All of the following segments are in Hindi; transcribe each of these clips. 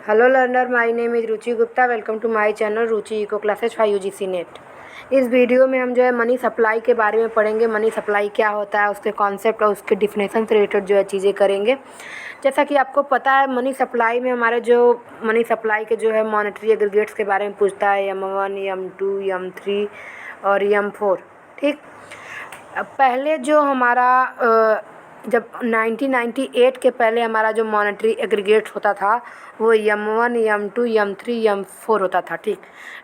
Hello learner, my name is Ruchi Gupta. Welcome to my channel Ruchi eco classes for UGC NET. इस वीडियो में हम जो है मनी सप्लाई के बारे में पढ़ेंगे। मनी सप्लाई क्या होता है, उसके कॉन्सेप्ट और उसके डिफिनेशन से रिलेटेड जो है चीज़ें करेंगे। जैसा कि आपको पता है, मनी सप्लाई में हमारे जो मनी सप्लाई के जो है मॉनेटरी एग्रीगेट्स के बारे में पूछता है, M1, M2, M3 और M4। ठीक, पहले जो हमारा जब 1998 के पहले हमारा जो मॉनेटरी एग्रीगेट होता था वो M1, M2, M3, M4 होता था। ठीक,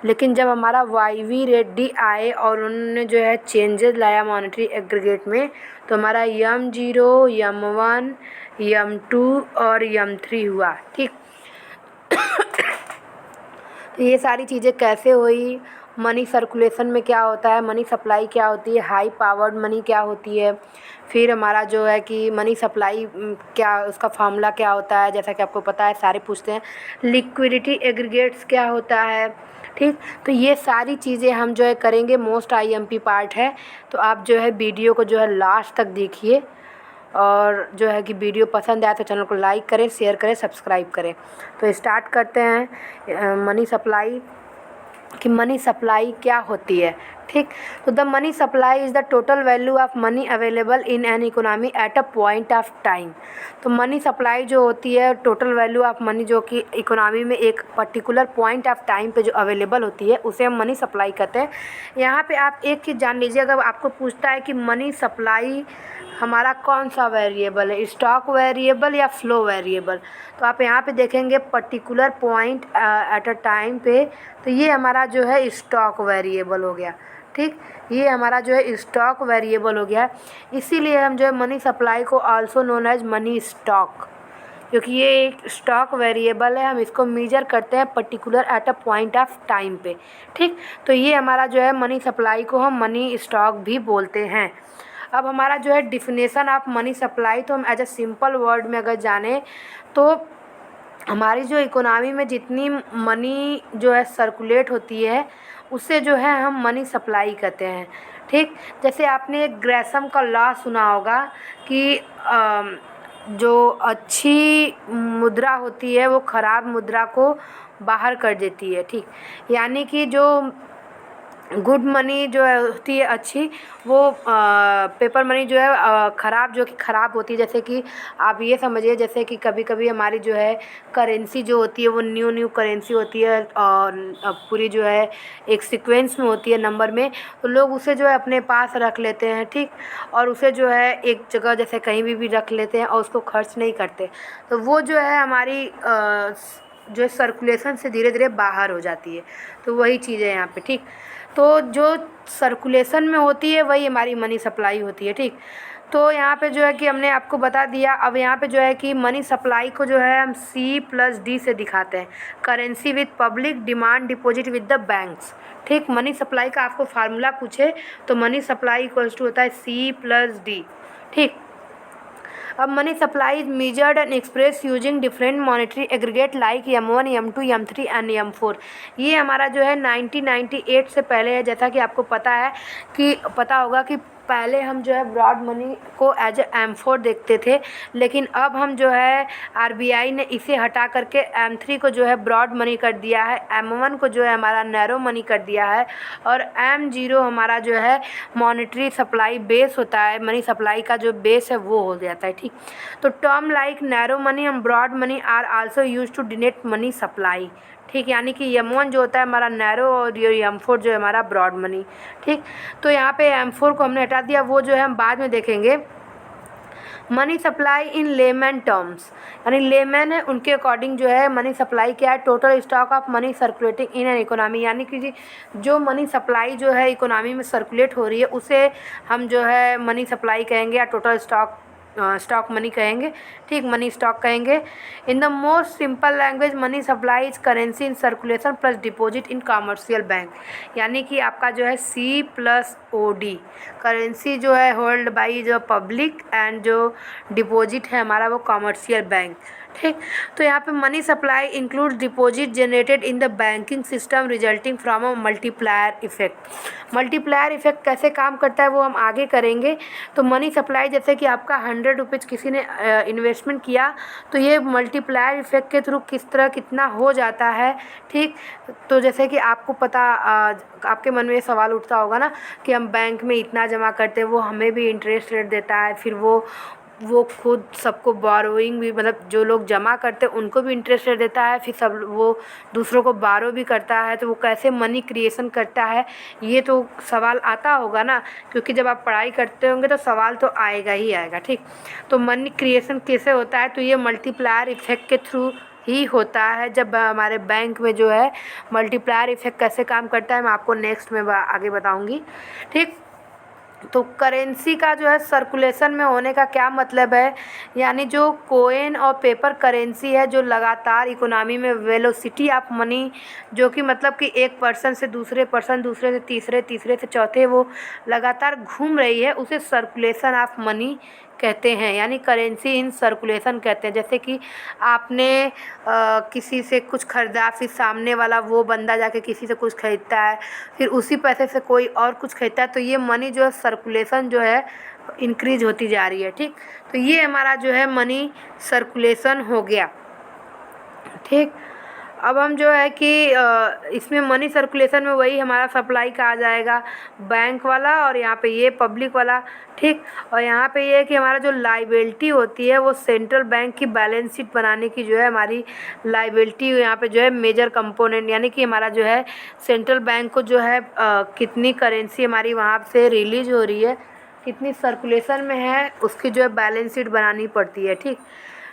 लेकिन जब हमारा YV रेड्डी आए और उन्होंने जो है चेंजेस लाया मॉनेटरी एग्रीगेट में, तो हमारा M0, M1, M2 और M3 हुआ। ठीक, तो ये सारी चीज़ें कैसे हुई, मनी सर्कुलेशन में क्या होता है, मनी सप्लाई क्या होती है, हाई पावर्ड मनी क्या होती है, फिर हमारा जो है कि मनी सप्लाई क्या, उसका फार्मूला क्या होता है, जैसा कि आपको पता है सारे पूछते हैं। लिक्विडिटी एग्रीगेट्स क्या होता है। ठीक, तो ये सारी चीज़ें हम जो है करेंगे। मोस्ट IMP पार्ट है, तो आप जो है वीडियो को जो है लास्ट तक देखिए और जो है कि वीडियो पसंद आए तो चैनल को लाइक करें, शेयर करें, सब्सक्राइब करें। तो स्टार्ट करते हैं मनी सप्लाई कि मनी सप्लाई क्या होती है। ठीक, तो the money supply is the total value of money available in an economy at a point of time. तो मनी सप्लाई जो होती है, टोटल वैल्यू ऑफ मनी जो कि इकोनॉमी में एक पर्टिकुलर पॉइंट ऑफ टाइम पे जो अवेलेबल होती है, उसे हम मनी सप्लाई कहते हैं। यहाँ पे आप एक चीज़ जान लीजिए, अगर आपको पूछता है कि मनी सप्लाई हमारा कौन सा वेरिएबल है, स्टॉक वेरिएबल या फ्लो वेरिएबल, तो आप यहाँ पे देखेंगे particular point at a time पे, तो ये हमारा जो है स्टॉक वेरिएबल हो गया। ठीक, ये हमारा जो है स्टॉक वेरिएबल हो गया। इसीलिए हम जो है मनी सप्लाई को also known as money stock, क्योंकि ये एक स्टॉक वेरिएबल है, हम इसको मेजर करते हैं particular at a point of time पे। ठीक, तो ये हमारा जो है मनी सप्लाई को हम मनी स्टॉक भी बोलते हैं। अब हमारा जो है डिफिनेशन ऑफ मनी सप्लाई, तो हम एज अ सिंपल वर्ड में अगर जाने तो हमारी जो इकोनॉमी में जितनी मनी जो है सर्कुलेट होती है, उससे जो है हम मनी सप्लाई कहते हैं। ठीक, जैसे आपने एक ग्रेसम का लॉ सुना होगा कि जो अच्छी मुद्रा होती है वो ख़राब मुद्रा को बाहर कर देती है। ठीक, यानी कि जो गुड मनी जो है होती है अच्छी, वो पेपर मनी जो है ख़राब, जो कि ख़राब होती है। जैसे कि आप ये समझिए, जैसे कि कभी कभी हमारी जो है करेंसी जो होती है वो न्यू करेंसी होती है और पूरी जो है एक सीक्वेंस में होती है नंबर में, तो लोग उसे जो है अपने पास रख लेते हैं। ठीक, और उसे जो है एक जगह जैसे कहीं भी रख लेते हैं और उसको खर्च नहीं करते, तो वो जो है हमारी जो सर्कुलेशन से धीरे धीरे बाहर हो जाती है। तो वही चीज़ है यहाँ पे। ठीक, तो जो सर्कुलेशन में होती है वही हमारी मनी सप्लाई होती है। ठीक, तो यहाँ पे जो है कि हमने आपको बता दिया। अब यहाँ पे जो है कि मनी सप्लाई को जो है हम C+D से दिखाते हैं, currency with public demand deposit with the banks. ठीक, मनी सप्लाई का आपको फार्मूला पूछे तो मनी सप्लाई इक्वल्स टू होता है C+D। ठीक, अब money supply is measured and express using different monetary aggregate like M1, M2, M3 and M4। ये हमारा जो है 1998 से पहले है। जैसा कि आपको पता होगा कि पहले हम जो है ब्रॉड मनी को एज M4 देखते थे, लेकिन अब हम जो है RBI ने इसे हटा करके M3 को जो है ब्रॉड मनी कर दिया है, M1 को जो है हमारा नैरो मनी कर दिया है, और M0 हमारा जो है मॉनेटरी सप्लाई बेस होता है, मनी सप्लाई का जो बेस है वो हो जाता है। ठीक, तो term like narrow money and broad money are also use to denote money supply. ठीक, यानी कि M1 जो होता है हमारा नैरो और ये M4 जो है हमारा ब्रॉड मनी। ठीक, तो यहाँ पे M4 को हमने हटा दिया, वो जो है हम बाद में देखेंगे। मनी सप्लाई इन लेमैन टर्म्स, यानी लेमैन है उनके अकॉर्डिंग जो है मनी सप्लाई क्या है, total stock of money circulating in an economy, यानी कि जो मनी सप्लाई जो है इकोनॉमी में सर्कुलेट हो रही है उसे हम जो है मनी सप्लाई कहेंगे या टोटल स्टॉक मनी कहेंगे। ठीक, मनी स्टॉक कहेंगे। In the most simple language money supply is currency in circulation plus deposit in commercial bank, यानी कि आपका जो है C+OD, करेंसी जो है होल्ड बाई जो पब्लिक एंड जो डिपॉजिट है हमारा वो कॉमर्शियल बैंक। ठीक। तो यहाँ पे money supply include deposit generated in the banking system resulting from a multiplier effect. Multiplier effect कैसे काम करता है वो हम आगे करेंगे। तो मनी सप्लाई, जैसे कि आपका 100 रुपीज़ किसी ने इन्वेस्टमेंट किया, तो ये मल्टीप्लायर इफेक्ट के थ्रू किस तरह कितना हो जाता है। ठीक। तो जैसे कि आपको पता, आपके मन में ये सवाल उठता होगा ना कि हम बैंक में इतना जमा करते हैं, वो हमें भी इंटरेस्ट रेट देता है, फिर वो खुद सबको बोरोइंग भी, मतलब जो लोग जमा करते हैं उनको भी इंटरेस्ट रेट देता है, फिर सब वो दूसरों को बारो भी करता है, तो वो कैसे मनी क्रिएशन करता है, ये तो सवाल आता होगा ना, क्योंकि जब आप पढ़ाई करते होंगे तो सवाल तो आएगा ही आएगा। ठीक। तो मनी क्रिएशन कैसे होता है, तो ये मल्टीप्लायर इफेक्ट के थ्रू ही होता है। जब हमारे बैंक में जो है मल्टीप्लायर इफेक्ट कैसे काम करता है, मैं आपको नेक्स्ट में आगे बताऊँगी। ठीक। तो करेंसी का जो है सर्कुलेशन में होने का क्या मतलब है, यानी जो कोइन और पेपर करेंसी है, जो लगातार इकोनॉमी में वेलोसिटी ऑफ मनी, जो कि मतलब कि एक पर्सन से दूसरे पर्सन, दूसरे से तीसरे, तीसरे से चौथे, वो लगातार घूम रही है, उसे सर्कुलेशन ऑफ मनी कहते हैं, यानी करेंसी इन सर्कुलेशन कहते हैं। जैसे कि आपने किसी से कुछ ख़रीदा, फिर सामने वाला वो बंदा जाके किसी से कुछ ख़रीदता है, फिर उसी पैसे से कोई और कुछ ख़रीदता है, तो ये मनी जो है सर्कुलेशन जो है इंक्रीज होती जा रही है। ठीक। तो ये हमारा जो है मनी सर्कुलेशन हो गया। ठीक। अब हम जो है कि इसमें मनी सर्कुलेशन में वही हमारा सप्लाई का आ जाएगा, बैंक वाला, और यहाँ पे ये पब्लिक वाला। ठीक। और यहाँ पे ये है कि हमारा जो लाइबिलिटी होती है वो सेंट्रल बैंक की बैलेंस शीट बनाने की जो है हमारी लाइबिलिटी, यहाँ पे जो है मेजर कंपोनेंट, यानी कि हमारा जो है सेंट्रल बैंक को जो है कितनी करेंसी हमारी वहाँ से रिलीज हो रही है, कितनी सर्कुलेशन में है, उसकी जो है बैलेंस शीट बनानी पड़ती है। ठीक।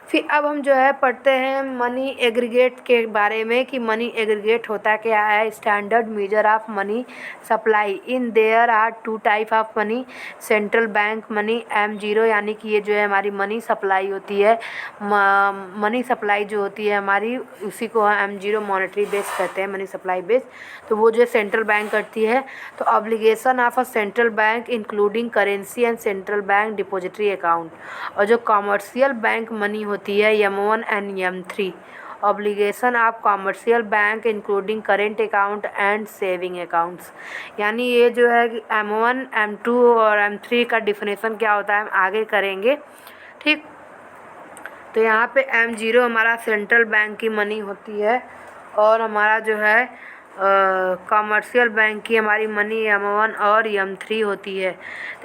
फिर अब हम जो है पढ़ते हैं मनी एग्रीगेट के बारे में, कि मनी एग्रीगेट होता क्या है। Standard measure of money supply in there are two type of money, central bank money, M0, यानी कि ये जो है हमारी मनी सप्लाई होती है। मनी सप्लाई जो होती है हमारी, उसी को M0 मॉनेटरी बेस कहते हैं, मनी सप्लाई बेस। तो वो जो सेंट्रल बैंक करती है। तो obligation of a central bank including currency and central bank depository account. और जो कॉमर्शियल बैंक मनी होती है M1 and M3, obligation of commercial bank including current account and saving accounts. यानी ये जो है कि M1, M2 और M3 का डिफिनेशन क्या होता है हम आगे करेंगे। ठीक। तो यहाँ पे M0 हमारा सेंट्रल बैंक की मनी होती है, और हमारा जो है कॉमर्शियल बैंक की हमारी मनी M1 और M3 होती है।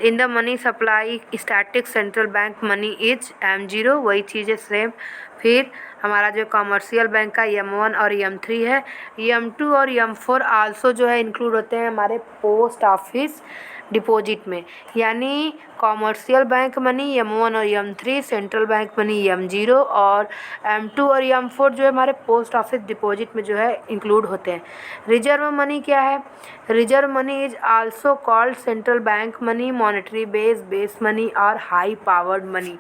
In the money supply static central bank money is M0, वही चीज़ है सेम। फिर हमारा जो कॉमर्शियल बैंक का M1 और M3 है। M2 और M4 आल्सो जो है इंक्लूड होते हैं हमारे पोस्ट ऑफिस डिपॉजिट में, यानी कॉमर्शियल बैंक मनी M1 और M3, central bank money M0 और M2 और M4 जो है हमारे पोस्ट ऑफिस डिपॉजिट में जो है इंक्लूड होते हैं। रिजर्व मनी क्या है? Reserve money is also called central bank money, monetary base, base money और high powered money.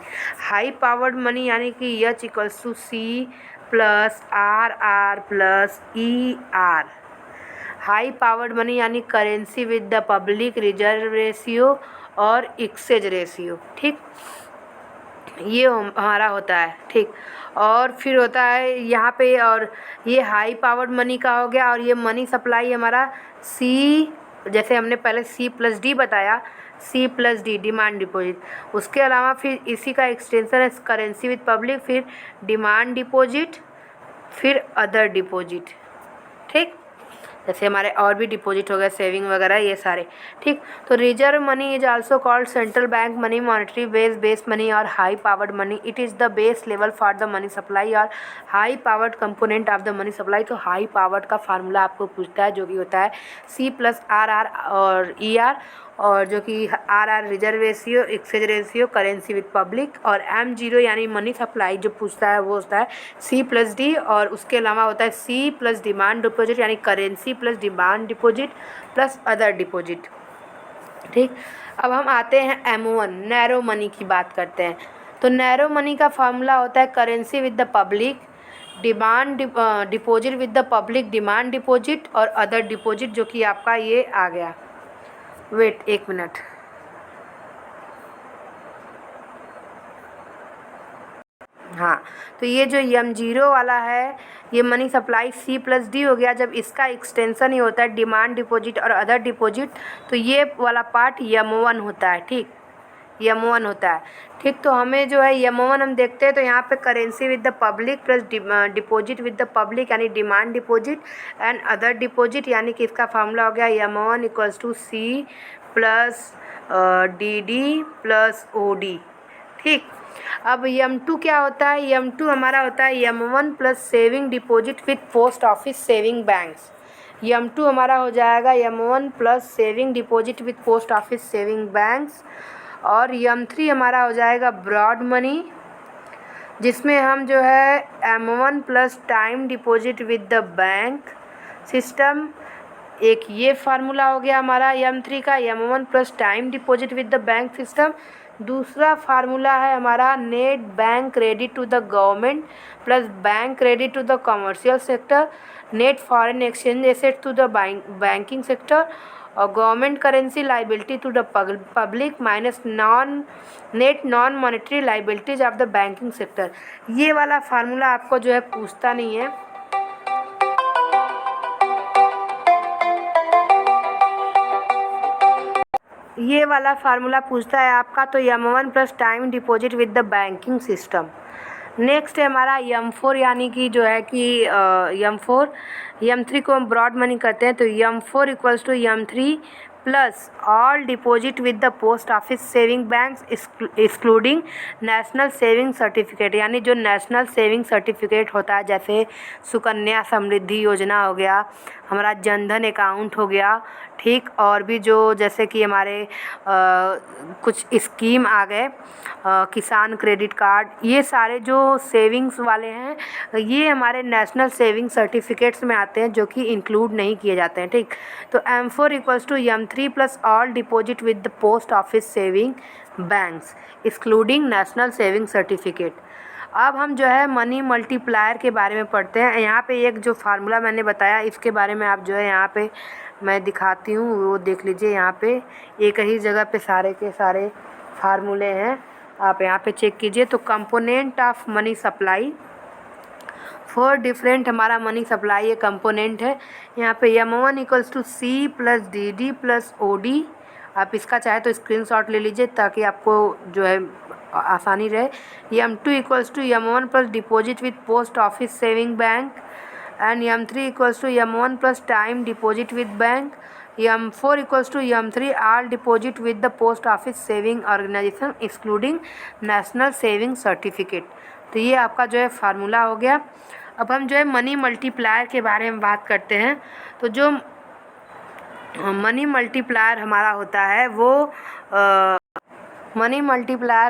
High powered money यानी कि H=C plus RR plus ER। High powered money यानी currency with the public reserve ratio और एक्सचेंज रेशियो। ठीक। ये हमारा होता है। ठीक। और फिर होता है यहाँ पे, और ये हाई पावर्ड मनी का हो गया। और ये मनी सप्लाई हमारा C, जैसे हमने पहले C+D बताया, C+D डिमांड डिपॉजिट। उसके अलावा फिर इसी का एक्सटेंशन है करेंसी विद पब्लिक, फिर डिमांड डिपॉजिट, फिर अदर डिपॉजिट। ठीक। जैसे हमारे और भी डिपॉजिट हो गए, सेविंग वगैरह, ये सारे। ठीक। तो reserve money is also called central bank money, monetary base, base money और high powered money. It is the base level for the money supply और high powered component of the money supply. तो हाई पावर्ड का फार्मूला आपको पूछता है, जो कि होता है C प्लस RR और ER, और जो कि RR reserve ratio, exchange ratio, currency with public, और M0 यानी मनी सप्लाई जो पूछता है वो होता है C+D, और उसके अलावा होता है C प्लस डिमांड डिपॉजिट यानी currency plus demand deposit plus other deposit. ठीक। अब हम आते हैं M1 नैरो मनी की बात करते हैं। तो नैरो मनी का फार्मूला होता है currency with the public demand deposit with the public demand deposit और अदर डिपॉजिट, जो कि आपका ये आ गया। Wait 1 minute. हाँ, तो ये जो M0 वाला है ये मनी सप्लाई C+D हो गया। जब इसका एक्सटेंशन ही होता है डिमांड डिपॉजिट और अदर डिपॉजिट, तो ये वाला पार्ट M1 होता है। ठीक, M1 होता है। ठीक, तो हमें जो है M1 हम देखते हैं तो यहाँ पे currency with the public plus deposit with the public यानी demand deposit and other deposit, यानी कि इसका फार्मूला हो गया M1 equals to C plus DD plus OD। ठीक, अब M2 क्या होता है? M2 हमारा होता है M1 plus saving deposit with post office saving banks. M2 हमारा हो जाएगा M1 plus saving deposit with post office saving banks. और M3 हमारा हो जाएगा ब्रॉड मनी, जिसमें हम जो है M1 plus time deposit with the bank system. एक ये फार्मूला हो गया हमारा M3 का, M1 plus time deposit with the bank system. दूसरा फार्मूला है हमारा net bank credit to the government plus bank credit to the commercial sector, net foreign exchange asset to the banking sector और government currency liability to the public minus net non monetary liabilities of the banking sector. ये वाला फार्मूला आपको जो है पूछता नहीं है। ये वाला फार्मूला पूछता है आपका तो M1 plus time deposit with the banking system. Next है हमारा M4, यानी कि जो है कि M4 M3 को हम ब्रॉड मनी करते हैं तो M4 equals to M3 plus all deposit with the post office saving banks excluding national saving certificate, यानी जो नेशनल सेविंग सर्टिफिकेट होता है जैसे सुकन्या समृद्धि योजना हो गया, हमारा जनधन अकाउंट हो गया। ठीक, और भी जो जैसे कि हमारे कुछ स्कीम आ गए, किसान क्रेडिट कार्ड, ये सारे जो सेविंग्स वाले हैं ये हमारे नेशनल सेविंग सर्टिफिकेट्स में आते हैं जो कि इंक्लूड नहीं किए जाते हैं। ठीक, तो M4 equals to M3 plus all deposit with the post office saving banks excluding national saving certificate. अब हम जो है मनी मल्टीप्लायर के बारे में पढ़ते हैं। यहाँ पे एक जो फार्मूला मैंने बताया इसके बारे में आप जो है यहाँ पे मैं दिखाती हूँ, वो देख लीजिए। यहाँ पे एक ही जगह पे सारे के सारे फार्मूले हैं, आप यहाँ पे चेक कीजिए। तो component of money supply, 4 different हमारा मनी सप्लाई ये कंपोनेंट है। यहाँ पे M1 equals to C plus DD plus OD। आप इसका चाहे तो स्क्रीनशॉट ले लीजिए ताकि आपको जो है आसानी रहे। M2 equals to M1 plus deposit with post office saving bank and M3 equals to M1 plus time deposit with bank. M4 equals to M3 all deposit with the post office saving organisation excluding national saving certificate. तो ये आपका जो है फार्मूला हो गया। अब हम जो है मनी मल्टीप्लायर के बारे में बात करते हैं। तो जो मनी मल्टीप्लायर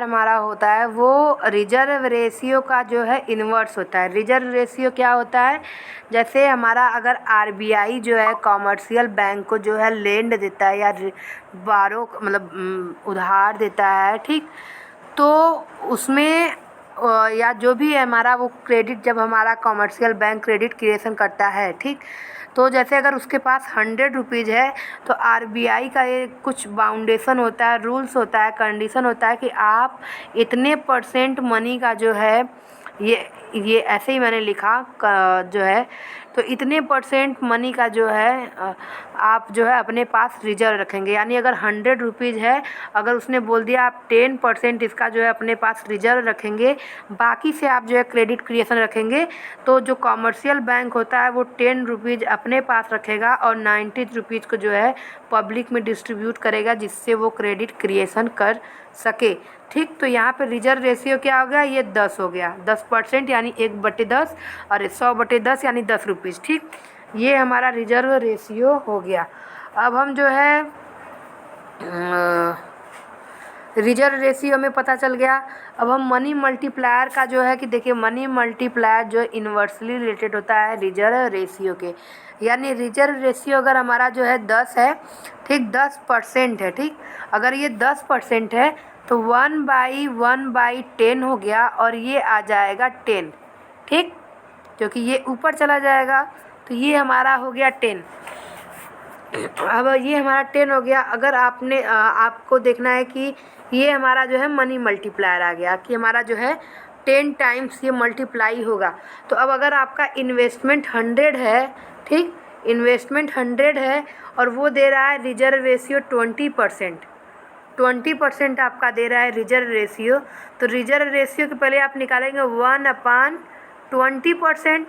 हमारा होता है वो रिजर्व रेशियो का जो है इन्वर्स होता है। रिजर्व रेशियो क्या होता है? जैसे हमारा अगर RBI जो है कॉमर्शियल बैंक को जो है लेंड देता है या बारो मतलब उधार देता है, ठीक, तो उसमें या जो भी है हमारा वो क्रेडिट, जब हमारा कॉमर्शियल बैंक क्रेडिट क्रिएशन करता है, ठीक, तो जैसे अगर उसके पास 100 रुपीज़ है तो RBI का ये कुछ बाउंडेशन होता है, रूल्स होता है, कंडीशन होता है कि आप इतने % मनी का जो है ये ऐसे ही मैंने लिखा जो है, तो इतने % मनी का जो है आप जो है अपने पास रिजर्व रखेंगे। यानी अगर 100 रुपीज़ है, अगर उसने बोल दिया आप 10% इसका जो है अपने पास रिजर्व रखेंगे, बाकी से आप जो है क्रेडिट क्रिएशन रखेंगे, तो जो कॉमर्शियल बैंक होता है वो 10 रुपीज़ अपने पास रखेगा और 90 रुपीज़ को जो है पब्लिक में डिस्ट्रीब्यूट करेगा जिससे वो क्रेडिट क्रिएशन कर सके। ठीक, तो यहाँ पे रिजर्व रेशियो क्या हो गया? ये 10 हो गया, 10% यानी 1/10 और 100/10 यानी 10 रुपीज़। ठीक, ये हमारा रिजर्व रेशियो हो गया। अब हम जो है रिजर्व रेशियो में पता चल गया। अब हम मनी मल्टीप्लायर का जो है कि देखिए मनी मल्टीप्लायर जो इन्वर्सली रिलेटेड होता है रिजर्व रेशियो के। यानी रिजर्व रेशियो अगर हमारा जो है 10 है, ठीक, 10% है, ठीक, अगर ये 10% है तो 1/10 हो गया और ये आ जाएगा 10, ठीक, क्योंकि ये ऊपर चला जाएगा तो ये हमारा हो गया 10। अब ये हमारा 10 हो गया। अगर आपको देखना है कि ये हमारा जो है मनी मल्टीप्लायर आ गया कि हमारा जो है 10 टाइम्स ये मल्टीप्लाई होगा। तो अब अगर आपका इन्वेस्टमेंट 100 है, ठीक, इन्वेस्टमेंट 100 है और वो दे रहा है रिजर्व रेशियो 20% आपका दे रहा है रिजर्व रेशियो। तो रिजर्व रेशियो के पहले आप निकालेंगे 1/20%।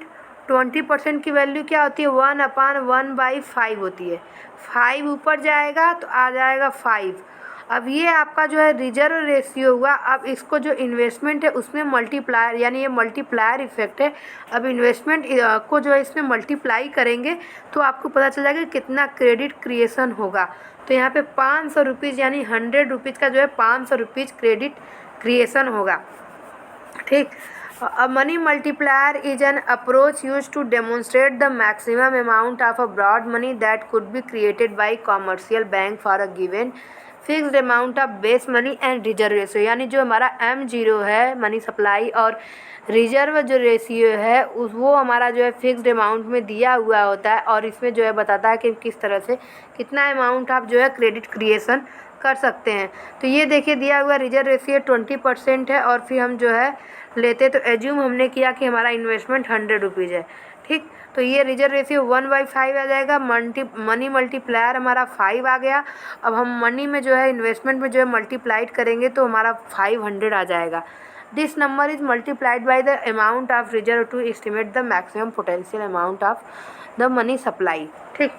20% की वैल्यू क्या होती है, 1/1/5 होती है। 5 ऊपर जाएगा तो आ जाएगा 5। अब ये आपका जो है रिजर्व रेशियो हुआ। अब इसको जो इन्वेस्टमेंट है उसमें मल्टीप्लायर, यानी ये मल्टीप्लायर इफेक्ट है। अब इन्वेस्टमेंट को जो है इसमें मल्टीप्लाई करेंगे तो आपको पता चल जाएगा कि कितना क्रेडिट क्रिएशन होगा। तो यहाँ पे 500 रुपीज़ यानी 100 रुपीज़ का जो है 500 रुपीज़ क्रेडिट क्रिएशन होगा, ठीक। A money multiplier is an approach used to demonstrate the maximum amount of a broad money that could be created by commercial bank for a given fixed amount of base money and reserve ratio। यानी जो हमारा M0 है मनी सप्लाई और रिजर्व जो रेशियो है उस वो हमारा जो है फिक्स्ड अमाउंट में दिया हुआ होता है और इसमें जो है बताता है कि किस तरह से कितना अमाउंट आप जो है क्रेडिट क्रिएशन कर सकते हैं। तो ये देखिए दिया हुआ रिजर्व रेशियो 20% है और फिर हम जो है लेते तो एज्यूम हमने किया कि हमारा इन्वेस्टमेंट 100 रुपीज़ है, ठीक। तो ये रिजर्व रेशियो 1/5 आ जाएगा। मनी मल्टीप्लायर हमारा 5 आ गया। अब हम मनी में जो है इन्वेस्टमेंट में जो है मल्टीप्लाइड करेंगे तो हमारा 500 आ जाएगा। This number is multiplied by the amount of reserve to estimate the maximum potential amount of the money supply, ठीक।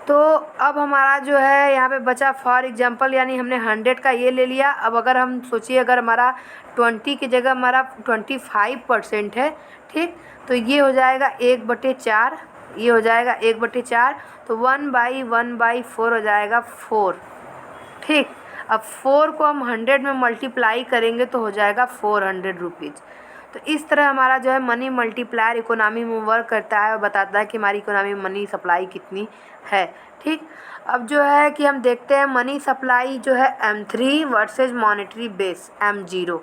तो अब हमारा जो है यहाँ पे बचा फॉर एग्जांपल, यानी हमने 100 का ये ले लिया। अब अगर हम सोचिए अगर हमारा 20 की जगह हमारा 25% है, ठीक, तो ये हो जाएगा 1/4, ये हो जाएगा 1/4। तो 1/1/4 हो जाएगा 4, ठीक। अब 4 को हम 100 में मल्टीप्लाई करेंगे तो हो जाएगा 400 रुपीज़। तो इस तरह हमारा जो है मनी मल्टीप्लायर इकोनॉमी में वर्क करता है और बताता है कि हमारी इकोनॉमी में मनी सप्लाई कितनी है, ठीक। अब जो है कि हम देखते हैं मनी सप्लाई जो है M3 versus monetary base M0,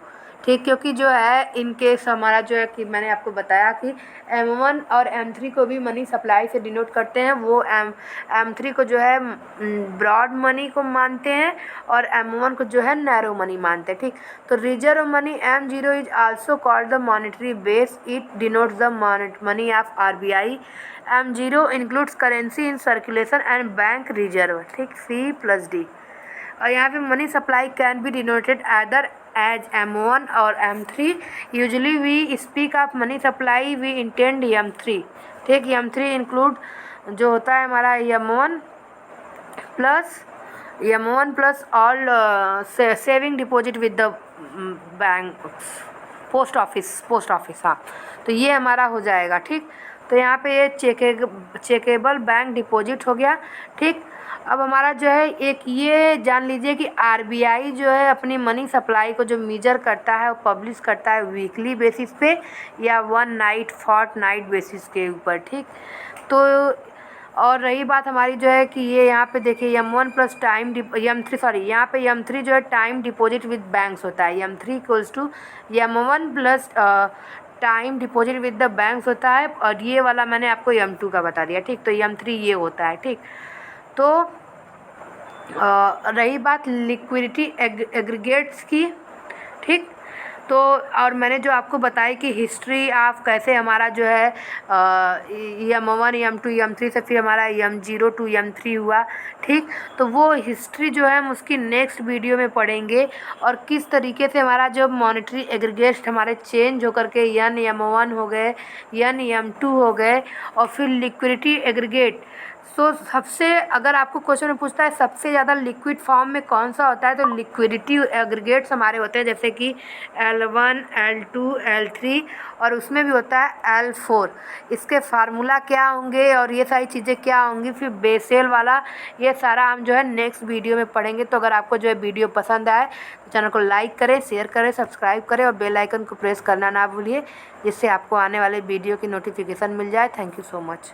ठीक। क्योंकि जो है इनकेस हमारा जो है कि मैंने आपको बताया कि M1 और M3 को भी मनी सप्लाई से डिनोट करते हैं। वो M3 को जो है ब्रॉड मनी को मानते हैं और M1 को जो है नैरो मनी मानते हैं, ठीक। तो reserve money M0 is also called the monetary base. It denotes the money of RBI। M0 includes currency in circulation and bank reserve, ठीक, C+D। और यहाँ पे money supply can be denoted either as M1 और M3। Usually we speak of money supply we intend M3, ठीक। M3 इंक्लूड जो होता है हमारा M1 plus all saving deposit with the bank post office, हाँ। तो ये हमारा हो जाएगा, ठीक। तो यहाँ पे ये चेकेबल बैंक डिपॉजिट हो गया, ठीक। अब हमारा जो है एक ये जान लीजिए कि RBI जो है अपनी मनी सप्लाई को जो मेजर करता है वो पब्लिश करता है वीकली बेसिस पे या 1 नाइट फोर्टनाइट बेसिस के ऊपर, ठीक। तो और रही बात हमारी जो है कि ये यहाँ पे देखिए M1 प्लस यहाँ पे M3 जो है टाइम डिपॉजिट विद बैंक्स होता है। M3 equals to M1 plus time deposit with the banks होता है और ये वाला मैंने आपको M2 का बता दिया, ठीक। तो M3 ये होता है, ठीक। तो रही बात लिक्विडिटी एग्रीगेट्स की, ठीक। तो और मैंने जो आपको बताई कि हिस्ट्री ऑफ कैसे हमारा जो है M1 M2 M3 से फिर हमारा M0 to M3 हुआ, ठीक। तो वो हिस्ट्री जो है हम उसकी नेक्स्ट वीडियो में पढ़ेंगे और किस तरीके से हमारा जो मॉनेटरी एग्रीगेट्स हमारे चेंज होकर के M1 हो गए, M2 हो गए और फिर लिक्विडिटी एग्रीगेट। तो सबसे अगर आपको क्वेश्चन में पूछता है सबसे ज़्यादा लिक्विड फॉर्म में कौन सा होता है तो लिक्विडिटी एग्रीगेट्स हमारे होते हैं, जैसे कि L1 L2 L3 और उसमें भी होता है L4। इसके फार्मूला क्या होंगे और ये सारी चीज़ें क्या होंगी, फिर बेसेल वाला, ये सारा हम जो है नेक्स्ट वीडियो में पढ़ेंगे। तो अगर आपको जो है वीडियो पसंद आए तो चैनल को लाइक करें, शेयर करें, सब्सक्राइब करें और बेल आइकन को प्रेस करना ना भूलिए, जिससे आपको आने वाले वीडियो की नोटिफिकेशन मिल जाए। Thank you so much.